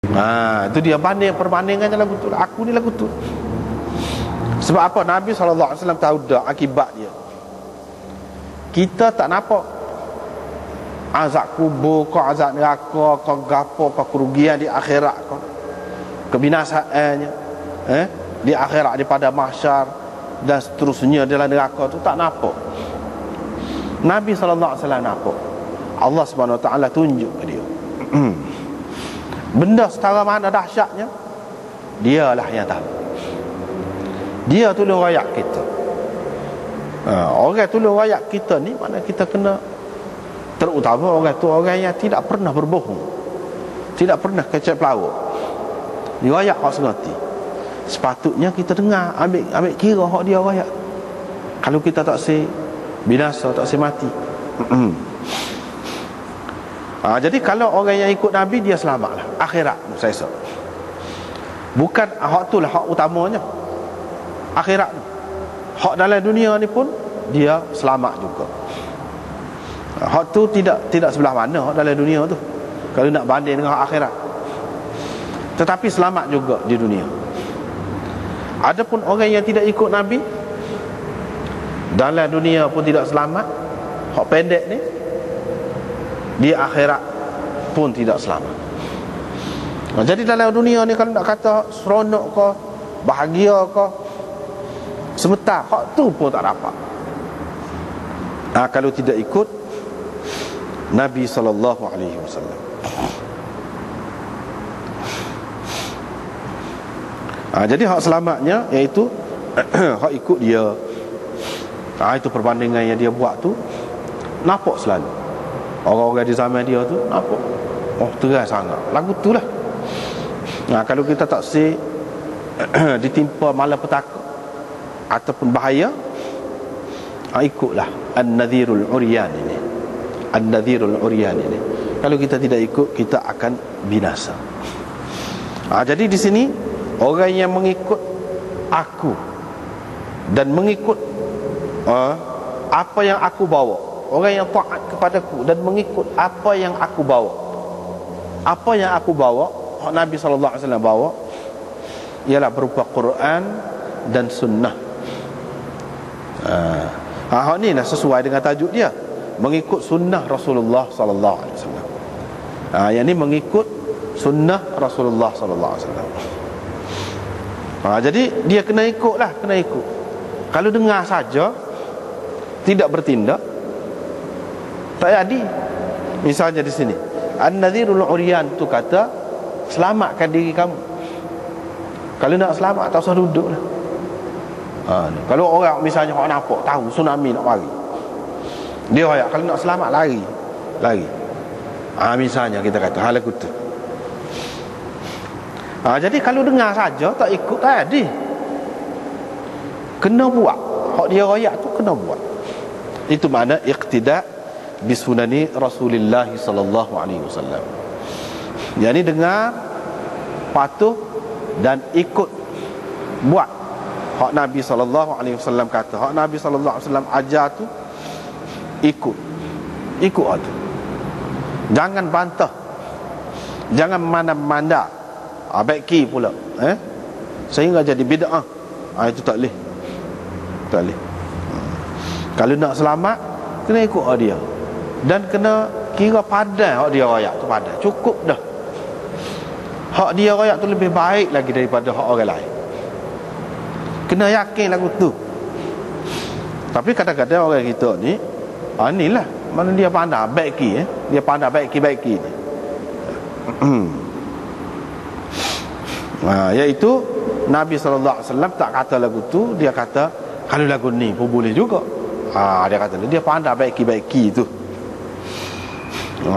Itu dia perbandingannya lagu tu. Aku ni lagu tu. Sebab apa? Nabi SAW tahu dah akibat dia. Kita tak nampak azab kubur, kau azab neraka, kau gapo, kau kerugian di akhirat, kau kebinasaannya di akhirat, di pada mahsyar dan seterusnya dalam neraka tu tak nampak. Nabi SAW nampak. Allah Subhanahu Wa Taala tunjuk ke dia. Benda setara mana dahsyatnya, dialah yang tahu. Dia tulis rakyat kita. Orang tulis rakyat kita ni mana kita kena, terutama orang tu orang yang tidak pernah berbohong, tidak pernah kecap pelawak. Dia rakyat hak sengerti. Sepatutnya kita dengar, ambil kira hak dia rakyat. Kalau kita tak binasa, tak mati. Jadi kalau orang yang ikut Nabi, dia selamatlah akhirat saya rasa. Bukan hak tu lah hak utamanya, akhirat. Hak dalam dunia ni pun dia selamat juga. Hak tu tidak sebelah mana hak dalam dunia tu kalau nak banding dengan hak akhirat. Tetapi selamat juga di dunia. Adapun orang yang tidak ikut Nabi, dalam dunia pun tidak selamat. Hak pendek ni, di akhirat pun tidak selamat. Jadi dalam dunia ni kalau nak kata seronok ke, bahagia ke, sebentar, hak tu pun tak dapat. Kalau tidak ikut Nabi SAW. Jadi hak selamatnya iaitu hak ikut dia. Itu perbandingan yang dia buat tu nampak selalu. Orang-orang di zaman dia tu nampak, terang sangat lagu tu lah. Kalau kita tak ditimpa malapetaka ataupun bahaya, ikutlah An-Nadhirul Uryan ini. An-Nadhirul Uryan ini. Kalau kita tidak ikut, kita akan binasa. Jadi di sini orang yang mengikut aku dan mengikut apa yang aku bawa, orang yang taat kepadaku dan mengikut apa yang aku bawa. Apa yang aku bawa, Nabi SAW bawa, ialah berupa Quran dan Sunnah. Ni lah sesuai dengan tajuk dia, mengikut Sunnah Rasulullah SAW. Yang ni mengikut Sunnah Rasulullah SAW. Jadi dia kena ikutlah, kena ikut. Kalau dengar saja, tidak bertindak, tak jadi. Misalnya di sini An-Nadhirul Uryan tu kata, selamatkan diri kamu. Kalau nak selamat, tak usah duduk lah. Kalau orang misalnya orang nampak, tahu tsunami nak lari, dia kata kalau nak selamat, lari. Misalnya kita kata hal lagu tu. Jadi kalau dengar saja, tak ikut, tak jadi. Kena buat. Hak dia royak tu kena buat. Itu makna iqtida bisunani Rasulullah sallallahu alaihi wasallam. Jadi dengar, patuh dan ikut, buat hak Nabi sallallahu alaihi wasallam kata. Hak Nabi sallallahu alaihi wasallam ajar tu, ikut tu. Jangan bantah, jangan mana-mana baiki pula, sehingga jadi bid'ah. Itu tak boleh. Kalau nak selamat, kena ikut dia dan kena kira padan hak dia royak tu, padan. Cukup dah. Hak dia royak tu lebih baik lagi daripada hak orang lain. Kena yakin lagu tu. Tapi kadang-kadang orang kita ni, inilah mana dia pandai baiki, dia pandai baiki ni. Iaitu Nabi SAW tak kata lagu tu, dia kata kalau lagu ni pun boleh juga. Dia kata dia pandai baiki tu.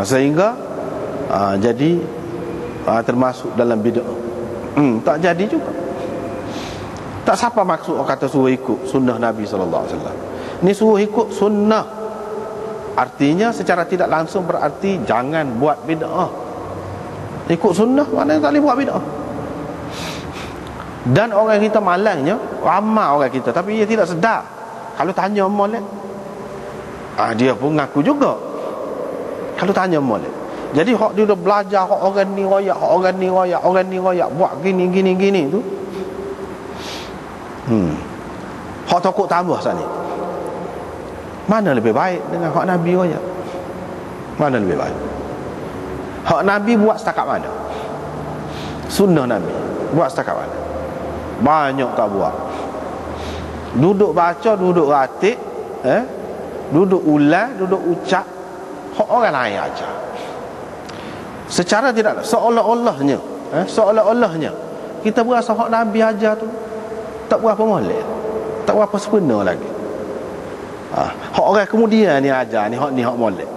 Sehingga jadi termasuk dalam bid'ah. Tak jadi juga. Tak siapa maksud orang kata suruh ikut sunnah Nabi SAW. Ni suruh ikut sunnah, artinya secara tidak langsung berarti jangan buat bid'ah. Ikut sunnah maknanya tak boleh buat bid'ah. Dan orang kita malangnya, ramai orang kita, tapi dia tidak sedar. Kalau tanya molek, dia pun ngaku juga. Kalau tanya molek, Jadi hak dia dah belajar, hak orang ni royak, hak orang ni royak, orang ni royak, buat gini tu. Hak takut tambah sat ni. Mana lebih baik dengan hak Nabi royak? Mana lebih baik? Hak Nabi buat setakat mana? Sunnah Nabi buat setakat mana? Banyak tak buat. Duduk baca, duduk ratik, duduk ulang, duduk ucap, hak orang lain aja. Secara tidak seolah-olahnya kita berasa hak Nabi ajar tu tak berapa molek, tak berapa sempurna lagi. Hak orang kemudian ni ajar ni hak molek.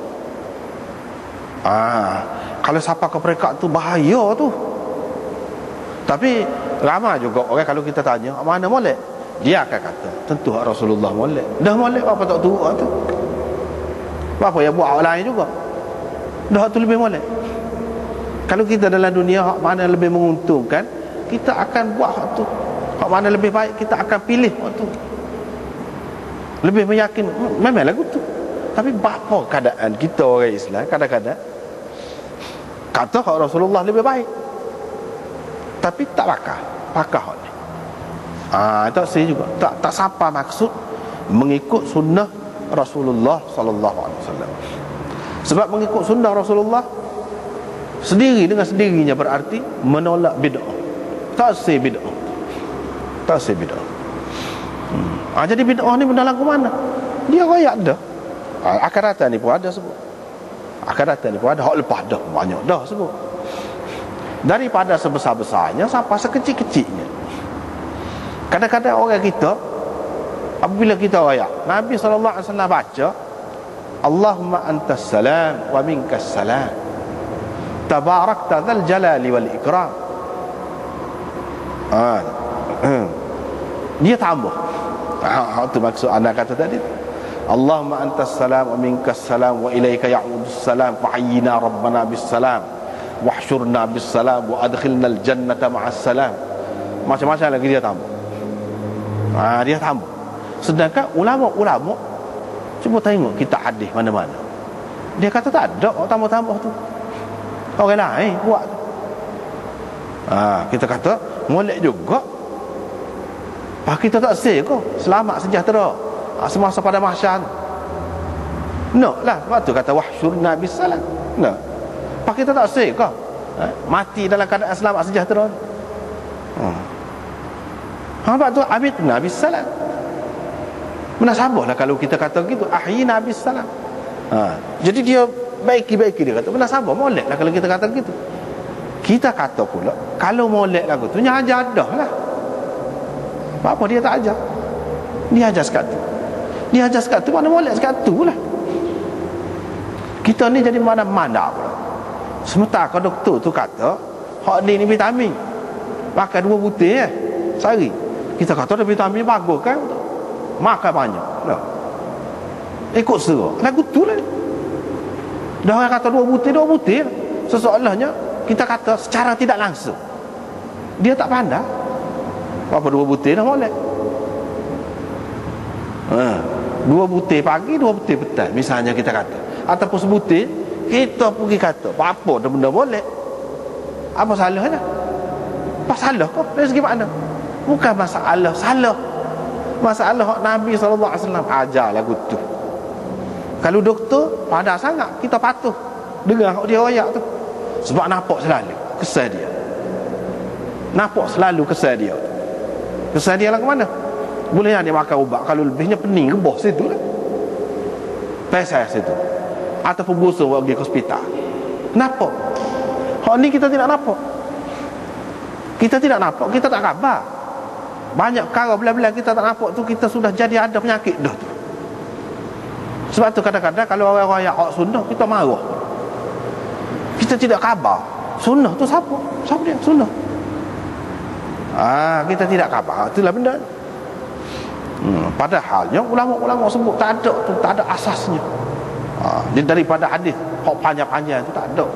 Kalau siapa ke peringkat tu bahaya tu. Tapi ramai juga orang kalau kita tanya mana molek, dia akan kata tentu hak Rasulullah molek. Dah molek apa tak turut tu? Apa yang buat orang lain juga? Dah tu lebih molek. Kalau kita dalam dunia hak mana lebih menguntungkan, kita akan buat hak tu. Hak mana lebih baik, kita akan pilih hak tu. Lebih meyakin memang lagu tu. Tapi apa keadaan kita orang Islam kadang-kadang kata hak Rasulullah lebih baik, tapi tak pakar hak ni. Tak saya juga tak siapa maksud mengikut sunnah Rasulullah sallallahu alaihi wasallam. Sebab mengikut sunnah Rasulullah sendiri dengan sendirinya berarti menolak bid'ah. Tak say bid'ah. Jadi bid'ah ni mendalam ke mana? Dia royak dah. Akan datang ni pun ada sebut. Hak lepas dah banyak dah sebut. Daripada sebesar-besarnya sampai sekecil-kecilnya. Kadang-kadang orang kita apabila kita royak, Nabi SAW baca Allahumma antas salam wa minkas salam tabarakta dzal jalali wal ikram. Dia tambah. Itu maksud anak kata tadi. Allahumma antas salam wa minkas salam wa ilaika ya'udus salam fa hayyina rabbana bis salam wahsyurna bis salam wa adkhilnal jannata ma'as salam. Macam-macam lagi dia tambah. Dia tambah. Sedangkan ulama-ulama cuba tengok kita hadis mana-mana. Dia kata tak ada tambah-tambah tu. Orang lain buat. Kita kata molek juga. Kita tak say kau selamat sejahtera semasa pada mahsyar. Lah sebab tu kata wahsyurna bis salam. Kita tak say kau mati dalam keadaan selamat sejahtera. Sebab tu abidna bis salam. Menasabahlah kalau kita kata gitu, ahyina bis salam. Jadi dia baiki dia kata menasabah molek lah kalau kita kata gitu. Kita kata pula kalau molek lagu tu nya ajar dah lah. Apa dia tak ajar? Dia ajar sekat tu mana molek sekat tu lah. Kita ni jadi mana-mana pula. Sementara doktor tu kata hak ni vitamin makan 2 butir sehari. Kita kata vitamin bagus kan, makan banyak dah. Ikut serah lagu tu lah. Dah orang kata 2 butir sesoalahnya kita kata secara tidak langsung dia tak pandai. Apa 2 butir dah molek. 2 butir pagi, 2 butir petang misalnya kita kata, ataupun sebutir kita pergi kata apa dah benda molek. Apa salahnya? Apa salah kau dari segi mana? Bukan masalah salah. Masalah hak Nabi SAW ajar lagu tu. Kalau doktor pada sangat kita patuh dengar hak dia royak tu. Sebab nampak selalu kesal dia. Kesal dia lah ke mana? Bolehnya dia makan ubat, kalau lebihnya pening rebah situ lah. Pesal situ. Ataupun busuk pergi ke hospital. Kenapa? Hak ni kita tidak nampak. Kita tak khabar. Banyak perkara bila-bila kita tak nampak tu, kita sudah jadi ada penyakit dah tu. Sebab tu kadang-kadang kalau orang royak hak sunnah, kita marah. Kita tidak khabar. Sunnah tu siapa? Siapa dia? Sunnah. Kita tidak khabar. Itulah benda. Padahalnya ulama-ulama sebut tak ada tu, tak ada asasnya. Daripada hadis hak panjang-panjang tu tak ada.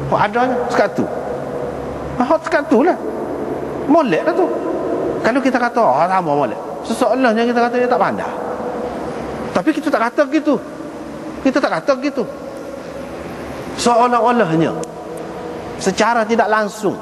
Hak adanya sekatu. Hak sekatu lah. Molek lah tu. Kalau kita kata sama molek, sesoalahnya kita kata dia tak pandai. Tapi kita tak kata gitu. seolah-olahnya secara tidak langsung